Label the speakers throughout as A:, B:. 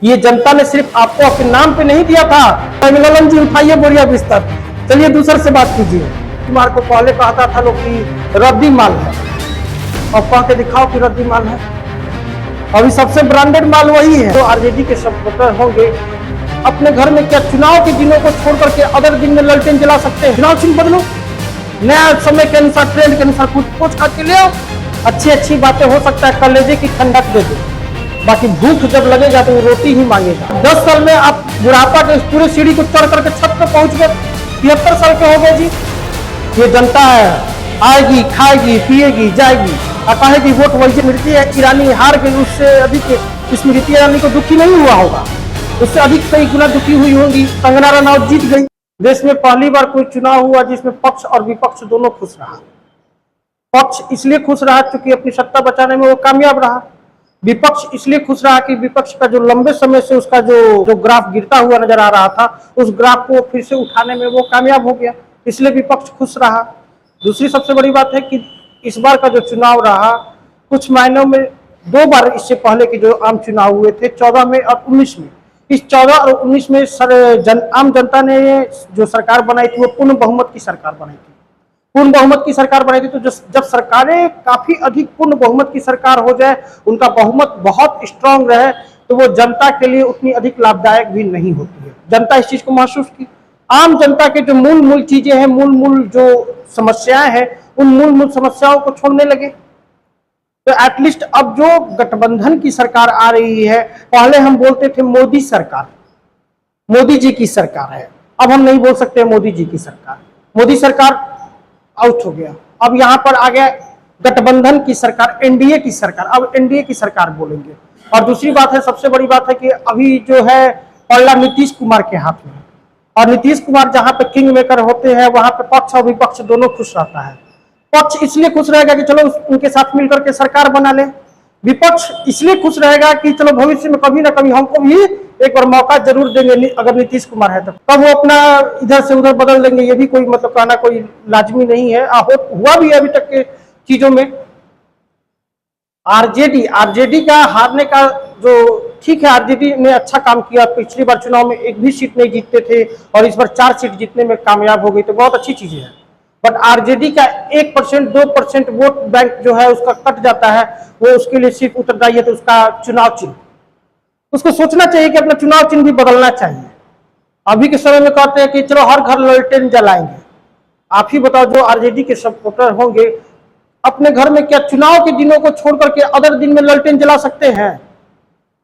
A: ये जनता ने सिर्फ आपको अपने नाम पे नहीं दिया था। ललन जी उठाइए बोरिया बिस्तर, चलिए दूसरे से बात कीजिए। कुमार को पहले कहता था लोग कि रद्दी माल है, अब कह के दिखाओ कि रद्दी माल है। अभी सबसे ब्रांडेड माल वही है। तो आरजेडी के सपोर्टर होंगे अपने घर में क्या चुनाव के दिनों को छोड़ करके अदर दिन में ललटेन जला सकते हैं? चुनाव चिन्ह बदलो, नया समय के अनुसार, ट्रेंड के अनुसार कुछ खोज करके ले आओ। अच्छी अच्छी बातें हो सकता है कलेजे की ठंडक दे दो, बाकी भूख जब लगेगा तो रोटी ही मांगेगा। 10 साल में आप बुढ़ापा के पूरे सीढ़ी को चढ़ करके छत पर पहुंच गए, 73 साल के हो गए जी। ये जनता है, आएगी, खाएगी, पिएगी, जाएगी और कहेगी वोट वही। स्मृति ईरानी हार गई, उससे अधिक स्मृति ईरानी को दुखी नहीं हुआ होगा, उससे अधिक कई गुना दुखी हुई होंगी। कंगना रनौत जीत गई। देश में पहली बार कोई चुनाव हुआ जिसमें पक्ष और विपक्ष दोनों खुश रहा। पक्ष इसलिए खुश रहा क्योंकि अपनी सत्ता बचाने में वो कामयाब रहा। विपक्ष इसलिए खुश रहा कि विपक्ष का जो लंबे समय से उसका जो ग्राफ गिरता हुआ नजर आ रहा था, उस ग्राफ को फिर से उठाने में वो कामयाब हो गया, इसलिए विपक्ष खुश रहा। दूसरी सबसे बड़ी बात है कि इस बार का जो चुनाव रहा, कुछ मायनों में 2 बार इससे पहले के जो आम चुनाव हुए थे 14 में और 19 में, इस 14 और 19 में आम जनता ने जो सरकार बनाई थी वो पूर्ण बहुमत की सरकार बनाई थी। पूर्ण बहुमत की सरकार बनाई थी तो जब सरकारें काफी अधिक पूर्ण बहुमत की सरकार हो जाए, उनका बहुमत बहुत स्ट्रांग रहे, तो वो जनता के लिए उतनी अधिक लाभदायक भी नहीं होती है। जनता इस चीज को महसूस की। आम जनता के जो मूल चीजें हैं, मूल जो समस्याएं हैं, उन मूल समस्याओं को छोड़ने लगे। तो एटलीस्ट अब जो गठबंधन की सरकार आ रही है, पहले हम बोलते थे मोदी सरकार, मोदी जी की सरकार है, अब हम नहीं बोल सकते मोदी जी की सरकार। मोदी सरकार आउट हो गया, अब यहाँ पर आ गया गठबंधन की सरकार, एनडीए की सरकार। अब एनडीए की सरकार बोलेंगे। और दूसरी बात है, सबसे बड़ी बात है कि अभी जो है पल्ला नीतीश कुमार के हाथ में है, और नीतीश कुमार जहां पे किंग मेकर होते हैं वहां पे पक्ष और विपक्ष दोनों खुश रहता है। पक्ष इसलिए खुश रहेगा कि चलो उनके साथ मिलकर के सरकार बना ले, विपक्ष इसलिए खुश रहेगा कि चलो भविष्य में कभी ना कभी हमको भी एक बार मौका जरूर देंगे, अगर नीतीश कुमार है तो तब वो अपना इधर से उधर बदल देंगे। ये भी कोई मतलब कहना कोई लाजमी नहीं है, हुआ भी अभी तक के चीजों में। आरजेडी का हारने का जो ठीक है, आरजेडी ने अच्छा काम किया, पिछली बार चुनाव में एक भी सीट नहीं जीतते थे और इस बार 4 सीट जीतने में कामयाब हो गई, तो बहुत अच्छी चीज है। बट आरजेडी का 1% 2% वोट बैंक जो है उसका कट जाता है, वो उसके लिए सिर्फ उत्तरदायी है। तो उसका चुनाव चिन्ह, उसको सोचना चाहिए कि अपना चुनाव चिन्ह भी बदलना चाहिए। अभी के समय में कहते हैं कि चलो हर घर ललटेन जलाएंगे। आप ही बताओ, जो आरजेडी के सपोर्टर होंगे अपने घर में क्या चुनाव के दिनों को छोड़ करके अदर दिन में ललटेन जला सकते हैं?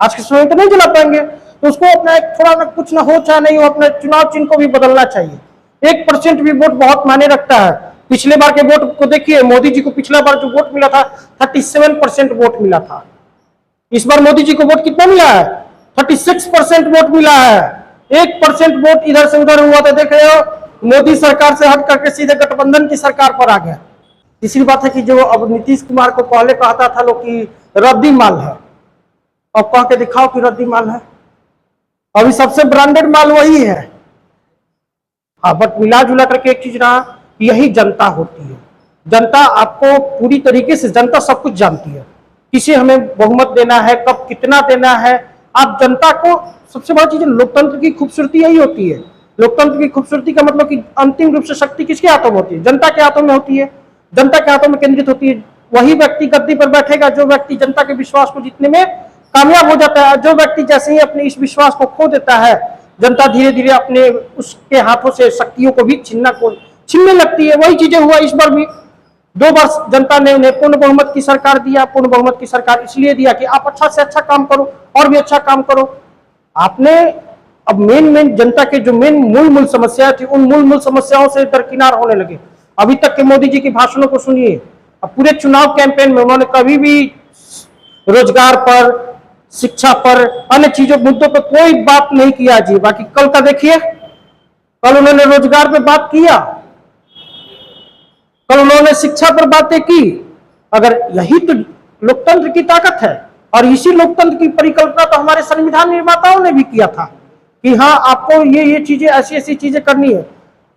A: आज के समय में तो नहीं जला पाएंगे। तो उसको अपना थोड़ा ना कुछ ना हो चाहे नहीं हो, अपने चुनाव चिन्ह को भी बदलना चाहिए। 1% भी वोट बहुत मायने रखता है। पिछले बार के वोट को देखिए, मोदी जी को पिछला बार जो वोट मिला था 37% वोट मिला था। इस बार मोदी जी को वोट कितना मिला है? 36% वोट मिला है। 1% वोट इधर से उधर हुआ तो देख रहे हो, मोदी सरकार से हट करके सीधे गठबंधन की सरकार पर आ गया। तीसरी बात है कि जो अब नीतीश कुमार को पहले कहता था लोग कि रद्दी माल है, अब कह के दिखाओ कि रद्दी माल है। अभी सबसे ब्रांडेड माल वही है। हाँ, बट मिला जुला करके एक चीज रहा, यही जनता होती है। जनता आपको पूरी तरीके से, जनता सब कुछ जानती है, किसे हमें बहुमत देना है, कब कितना देना है। आप जनता को, सबसे बड़ी चीज लोकतंत्र की खूबसूरती यही होती है। लोकतंत्र की खूबसूरती का मतलब कि अंतिम रूप से शक्ति किसके हाथों में होती है? जनता के हाथों में होती है, जनता के हाथों में केंद्रित होती है। वही व्यक्ति गद्दी पर बैठेगा जो व्यक्ति जनता के विश्वास को जीतने में कामयाब हो जाता है। जो व्यक्ति जैसे ही अपने इस विश्वास को खो देता है, जनता धीरे धीरे अपने उसके हाथों से शक्तियों को भी छीनने लगती है। वही चीजें हुआ इस बार भी। 2 बार जनता ने उन्हें पूर्ण बहुमत की सरकार दिया। पूर्ण बहुमत की सरकार इसलिए दिया कि आप अच्छा से अच्छा काम करो और भी अच्छा काम करो। आपने अब मेन जनता के जो मूल समस्या थी, उन मूल समस्याओं से दरकिनार होने लगे। अभी तक के मोदी जी के भाषणों को सुनिए, अब पूरे चुनाव कैंपेन में उन्होंने कभी भी रोजगार पर, शिक्षा पर, अन्य चीजों मुद्दों पर कोई बात नहीं किया जी। बाकी कल का देखिए, कल उन्होंने रोजगार पे बात किया, कल उन्होंने शिक्षा पर बातें की। अगर यही तो लोकतंत्र की ताकत है, और इसी लोकतंत्र की परिकल्पना तो हमारे संविधान निर्माताओं ने भी किया था कि हाँ, आपको ये चीजें, ऐसी चीजें करनी है।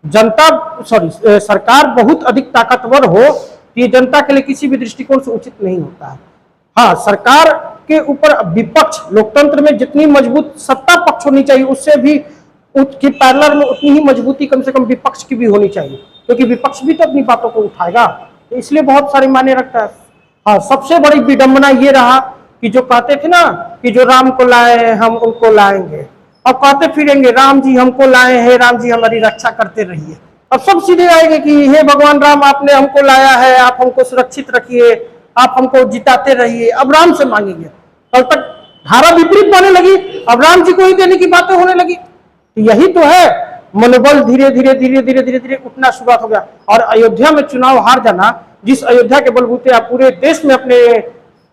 A: सरकार बहुत अधिक ताकतवर हो तो ये जनता के लिए किसी भी दृष्टिकोण से उचित नहीं होता है। हाँ, सरकार के ऊपर विपक्ष, लोकतंत्र में जितनी मजबूत सत्ता पक्ष होनी चाहिए उससे भी उसकी पैरेलल में उतनी ही मजबूती कम से कम विपक्ष की भी होनी चाहिए, क्योंकि विपक्ष भी तो अपनी बातों को उठाएगा, तो इसलिए बहुत सारी मायने रखता है। हाँ, सबसे बड़ी विडंबना ये रहा कि जो कहते थे ना कि जो राम को लाए हम उनको लाएंगे, अब कहते फिरेंगे राम जी हमको लाए हैं, राम जी हमारी रक्षा करते रहिए। अब सब सीधे आएंगे कि हे भगवान राम, आपने हमको लाया है, आप हमको सुरक्षित रखिए, आप हमको जिताते रहिए। अब राम से मांगेंगे। कल तक धारा विपरीत होने लगी, अब राम जी को ही देने की बातें होने लगी। तो यही तो है, मनोबल धीरे धीरे धीरे धीरे धीरे धीरे उठना शुरुआत हो गया। और अयोध्या में चुनाव हार जाना, जिस अयोध्या के बलबूते आप पूरे देश में अपने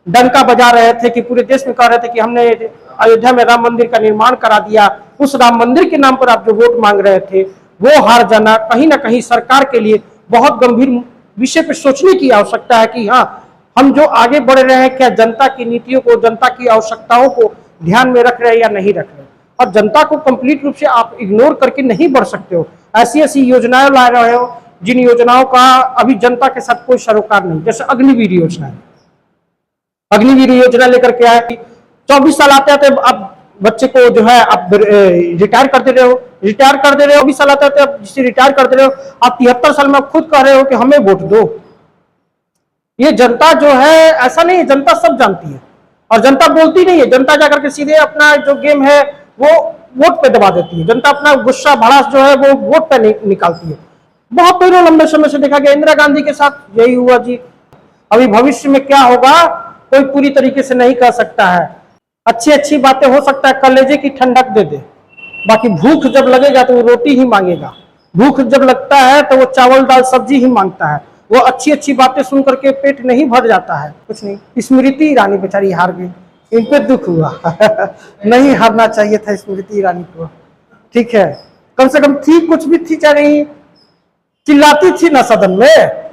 A: डंका बजा रहे थे, कि पूरे देश में कह रहे थे कि हमने अयोध्या में राम मंदिर का निर्माण करा दिया, उस राम मंदिर के नाम पर आप जो वोट मांग रहे थे, वो हार जाना कहीं ना कहीं सरकार के लिए बहुत गंभीर विषय पर सोचने की आवश्यकता है कि हाँ, हम जो आगे बढ़ रहे हैं क्या जनता की नीतियों को, जनता की आवश्यकताओं को ध्यान में रख रहे हैं या नहीं रख रहे। और जनता को कंप्लीट रूप से आप इग्नोर करके नहीं बढ़ सकते हो। ऐसी ऐसी योजनाएं ला रहे हो जिन योजनाओं का अभी जनता के साथ कोई सरोकार नहीं, जैसे अग्निवीर योजना है। अग्निवीर योजना लेकर के आए, 24 साल आते आते आप बच्चे को जो है आप रिटायर कर दे रहे हो, 24 साल आते आते आप जिसे रिटायर कर दे रहे हो, आप 73 साल में आप खुद कह रहे हो कि हमें वोट दो। ये जनता जो है, ऐसा नहीं है, जनता सब जानती है और जनता बोलती नहीं है। जनता जाकर के सीधे अपना जो गेम है वो वोट पे दबा देती है। जनता अपना गुस्सा भड़ास जो है वो वोट पे निकालती है। बहुत पहले लंबे समय से देखा गया, इंदिरा गांधी के साथ यही हुआ जी। अभी भविष्य में क्या होगा कोई पूरी तरीके से नहीं कह सकता है। अच्छी अच्छी बातें हो सकता है कलेजे की ठंडक दे दे, बाकी भूख जब लगेगा तो वो रोटी ही मांगेगा। भूख जब लगता है तो वो चावल दाल सब्जी ही मांगता है। वो अच्छी अच्छी बातें सुन करके पेट नहीं भर जाता है। कुछ नहीं, स्मृति ईरानी बेचारी हार गई, इन पे दुख हुआ। नहीं हारना चाहिए था स्मृति ईरानी को, ठीक है, कम से कम थी, कुछ भी थी, चाहे नहीं चिल्लाती थी ना सदन में,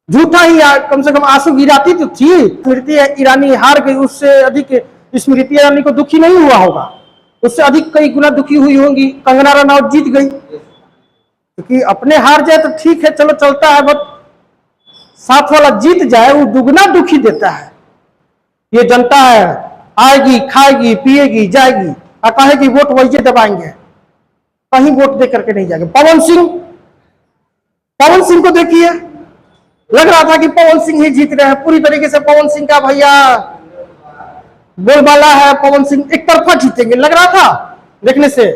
A: झूठा ही कम से कम आंसू गिराती तो थी। स्मृति ईरानी हार गई, उससे अधिक स्मृति ईरानी को दुखी नहीं हुआ होगा, उससे अधिक कई गुना दुखी हुई होंगी कंगना रनौत जीत गई। क्योंकि अपने हार जाए तो ठीक है, चलो चलता है, बट साथ वाला जीत जाए वो दुगना दुखी देता है। ये जनता है, आएगी खाएगी पिएगी जाएगी और कहेगी वोट वही दबाएंगे, कहीं वोट दे करके नहीं जाएंगे। पवन सिंह को देखिए, लग रहा था कि पवन सिंह ही जीत रहे हैं पूरी तरीके से। पवन सिंह का भैया बोलबाला है, पवन सिंह एक तरफा जीतेंगे, लग रहा था देखने से।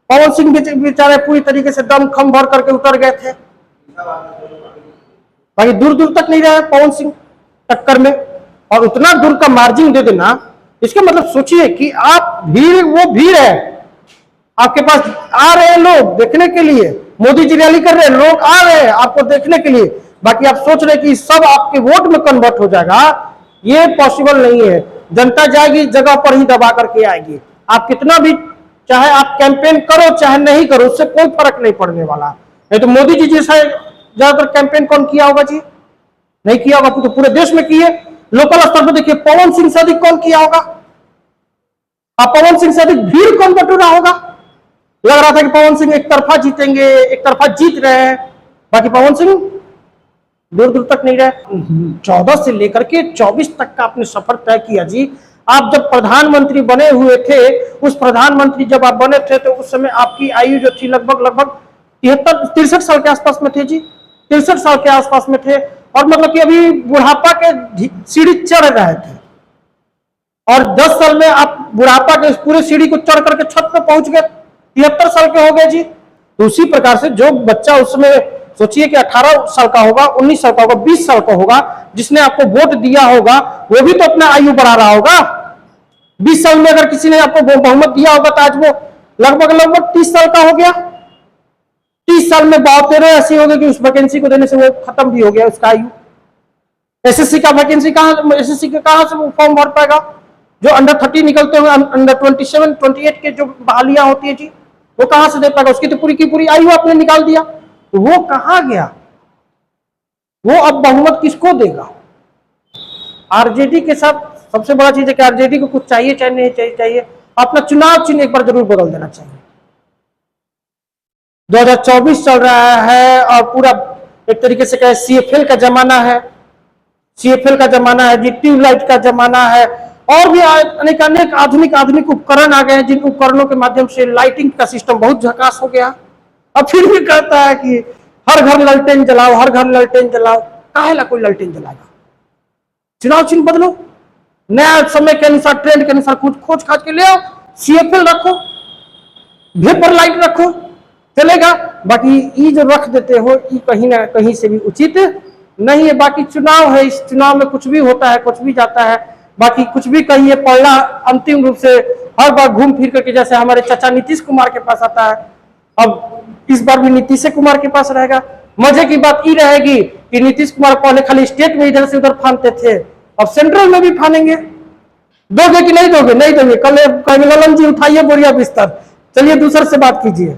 A: पवन सिंह बेचारे पूरी तरीके से दम खम भर करके उतर गए थे, बाकी दूर दूर तक नहीं रहे पवन सिंह टक्कर में। और उतना दूर का मार्जिन दे देना, इसका मतलब सोचिए कि आप भीड़, वो भीड़ है आपके पास, आ रहे हैं लोग देखने के लिए, मोदी जी रैली कर रहे हैं, लोग आ रहे हैं आपको देखने के लिए, बाकी आप सोच रहे कि सब आपके वोट में कन्वर्ट हो जाएगा, ये पॉसिबल नहीं है। जनता जाएगी जगह पर ही दबा करके आएगी। आप कितना भी चाहे आप कैंपेन करो चाहे नहीं करो, उससे कोई फर्क नहीं पड़ने वाला। नहीं तो मोदी जी जैसा ज्यादातर कैंपेन कौन किया होगा जी? नहीं किया होगा, तो पूरे देश में किए। लोकल स्तर पर देखिए पवन सिंह से अधिक कौन किया होगा? आप पवन सिंह से अधिक भीड़ कौन बटोरा होगा? लग रहा था कि पवन सिंह एक तरफा जीतेंगे, एक तरफा जीत रहे हैं, बाकी पवन सिंह दूर दूर तक नहीं रहे। 14 से लेकर के 24 तक का आपने सफर तय किया जी। आप जब प्रधानमंत्री बने हुए थे, उस प्रधानमंत्री जब आप बने थे तो उस समय आपकी आयु जो थी लगभग 63 साल के आसपास में थे जी, 63 साल के आसपास में थे। और मतलब कि अभी बुढ़ापा के सीढ़ी चढ़ रहे थे, और 10 साल में आप बुढ़ापा के पूरे सीढ़ी को चढ़ करके छत पे पहुंच गए, 73 साल के हो गए जी। तो उसी प्रकार से जो बच्चा उसमें सोचिए कि 18 साल का होगा, 19 साल का होगा, 20 साल का होगा, जिसने आपको वोट दिया होगा वो भी तो अपना आयु बढ़ा रहा होगा। 20 साल में अगर किसी ने आपको बहुमत दिया होगा तो आज वो लगभग 30 साल का हो गया। 30 साल में 72 ऐसी हो गई कि उस वैकेंसी को देने से वो खत्म भी हो गया उसका आयु। एसएससी का वैकेंसी कहां, एसएससी के कहां से वो फॉर्म भर पाएगा? जो अंडर 30 निकलते हुए अंडर 27, 28 के जो बहालियां होती है जी, वो कहां से दे पाएगा? उसकी तो पूरी की पूरी आयु आपने निकाल दिया, तो वो कहां गया? वो अब बहुमत किसको देगा? आरजेडी के साथ सबसे बड़ा चीज है कि आरजेडी को कुछ चाहिए चाहे नहीं चाहिए, अपना चुनाव चिन्ह एक बार जरूर बदल देना चाहिए। 2024 चल रहा है और पूरा एक तरीके से कहे CFL का जमाना है। CFL का जमाना है जी, ट्यूबलाइट का जमाना है, और भी अनेक अनेक आधुनिक उपकरण आ गए हैं, जिन उपकरणों के माध्यम से लाइटिंग का सिस्टम बहुत झकास हो गया। अब फिर भी कहता है कि हर घर लालटेन जलाओ, हर घर लालटेन जलाओ। काहेला कोई लालटेन जलाएगा? चुनाव चिन्ह बदलो, नया समय के अनुसार, ट्रेंड के अनुसार कुछ खोज खाज के ले आओ, CFL रखो, वेपर लाइट रखो, चलेगा। बाकी ये जो रख देते हो, ये कहीं ना कहीं से भी उचित नहीं है। बाकी चुनाव है, इस चुनाव में कुछ भी होता है, कुछ भी जाता है। बाकी कुछ भी कहिए, पलड़ा अंतिम रूप से हर बार घूम फिर करके, जैसे हमारे चाचा नीतीश कुमार के पास आता है, अब इस बार भी नीतीश कुमार के पास रहेगा। मजे की बात ये रहेगी कि नीतीश कुमार पहले खाली स्टेट में इधर से उधर फानते थे, अब सेंट्रल में भी फानेंगे। दोगे कि नहीं दोगे? नहीं दोगे। कल ललन जी उठाइए बोरिया बिस्तर, चलिए दूसरे से बात कीजिए।